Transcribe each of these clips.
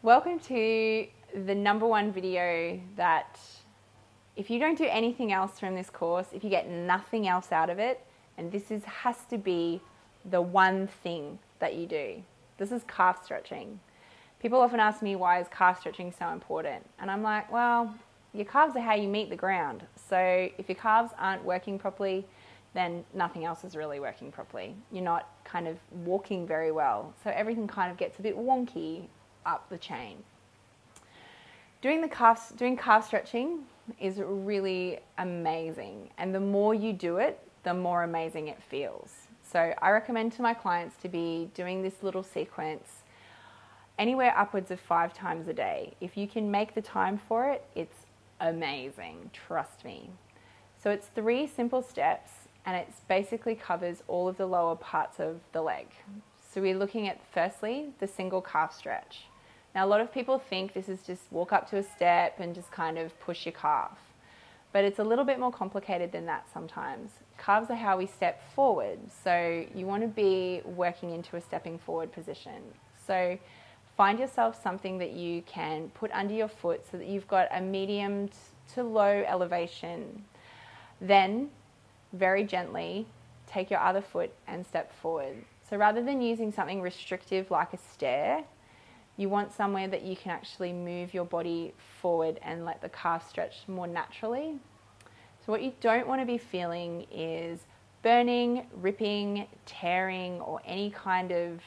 Welcome to the #1 video that if you don't do anything else from this course, if you get nothing else out of it, and has to be the one thing that you do. This is calf stretching. People often ask me, why is calf stretching so important? And I'm like, well, your calves are how you meet the ground. So if your calves aren't working properly, then nothing else is really working properly. You're not kind of walking very well. So everything kind of gets a bit wonky up the chain. Doing calf stretching is really amazing. And the more you do it, the more amazing it feels. So I recommend to my clients to be doing this little sequence anywhere upwards of 5 times a day. If you can make the time for it, it's amazing, trust me. So it's 3 simple steps, and it basically covers all of the lower parts of the leg. So we're looking at, firstly, the single calf stretch. Now, a lot of people think this is just walk up to a step and just kind of push your calf. But it's a little bit more complicated than that sometimes. Calves are how we step forward. So you want to be working into a stepping forward position. So find yourself something that you can put under your foot so that you've got a medium to low elevation. Then, very gently, take your other foot and step forward. So rather than using something restrictive like a stair, you want somewhere that you can actually move your body forward and let the calf stretch more naturally. So what you don't want to be feeling is burning, ripping, tearing, or any kind of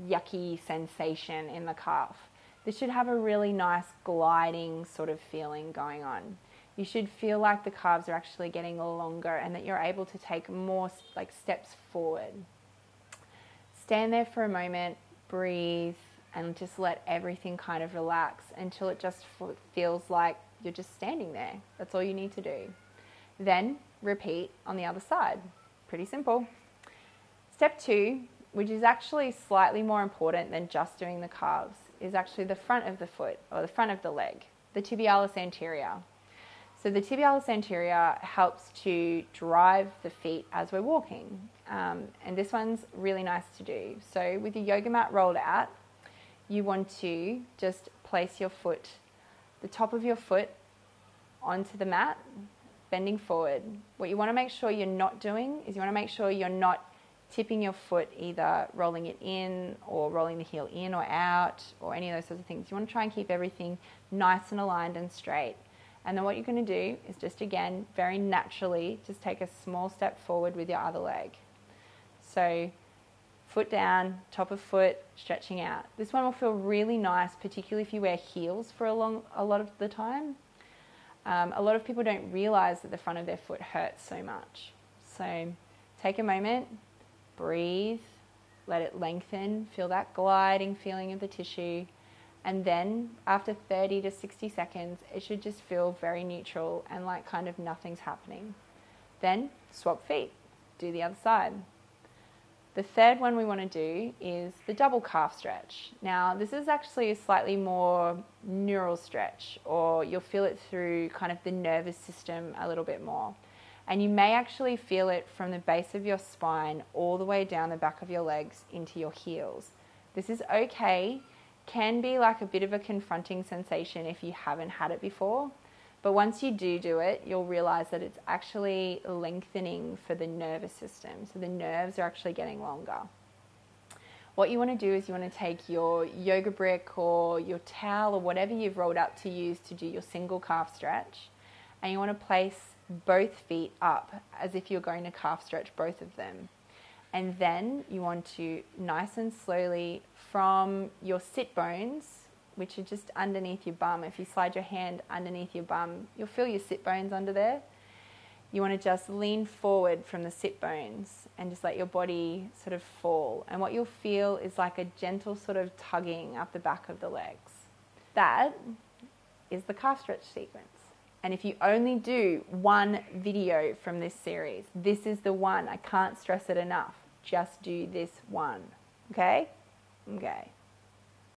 yucky sensation in the calf. This should have a really nice gliding sort of feeling going on. You should feel like the calves are actually getting longer and that you're able to take more steps forward. Stand there for a moment, breathe, and just let everything kind of relax until it just feels like you're just standing there. That's all you need to do. Then repeat on the other side. Pretty simple. Step 2, which is actually slightly more important than just doing the calves, is actually the front of the foot or the front of the leg, the tibialis anterior. So the tibialis anterior helps to drive the feet as we're walking. And this one's really nice to do. So with your yoga mat rolled out, you want to just place your foot, the top of your foot, onto the mat, bending forward. What you want to make sure you're not doing is you want to make sure you're not tipping your foot, either rolling it in or rolling the heel in or out or any of those sorts of things. You want to try and keep everything nice and aligned and straight. And then what you're going to do is just, again, very naturally, just take a small step forward with your other leg. So foot down, top of foot, stretching out. This one will feel really nice, particularly if you wear heels for a lot of the time. A lot of people don't realize that the front of their foot hurts so much. So take a moment, breathe, let it lengthen, feel that gliding feeling of the tissue. And then after 30 to 60 seconds, it should just feel very neutral and like kind of nothing's happening. Then swap feet, do the other side. The third one we want to do is the double calf stretch. Now, this is actually a slightly more neural stretch, or you'll feel it through kind of the nervous system a little bit more. And you may actually feel it from the base of your spine all the way down the back of your legs into your heels. This is okay. Can be like a bit of a confronting sensation if you haven't had it before. But once you do it, you'll realize that it's actually lengthening for the nervous system. So the nerves are actually getting longer. What you want to do is you want to take your yoga brick or your towel or whatever you've rolled up to use to do your single calf stretch. And you want to place both feet up as if you're going to calf stretch both of them. And then you want to nice and slowly from your sit bones, which are just underneath your bum. If you slide your hand underneath your bum, you'll feel your sit bones under there. You want to just lean forward from the sit bones and just let your body sort of fall. And what you'll feel is like a gentle sort of tugging up the back of the legs. That is the calf stretch sequence. And if you only do one video from this series, this is the one. I can't stress it enough. Just do this one. Okay? Okay.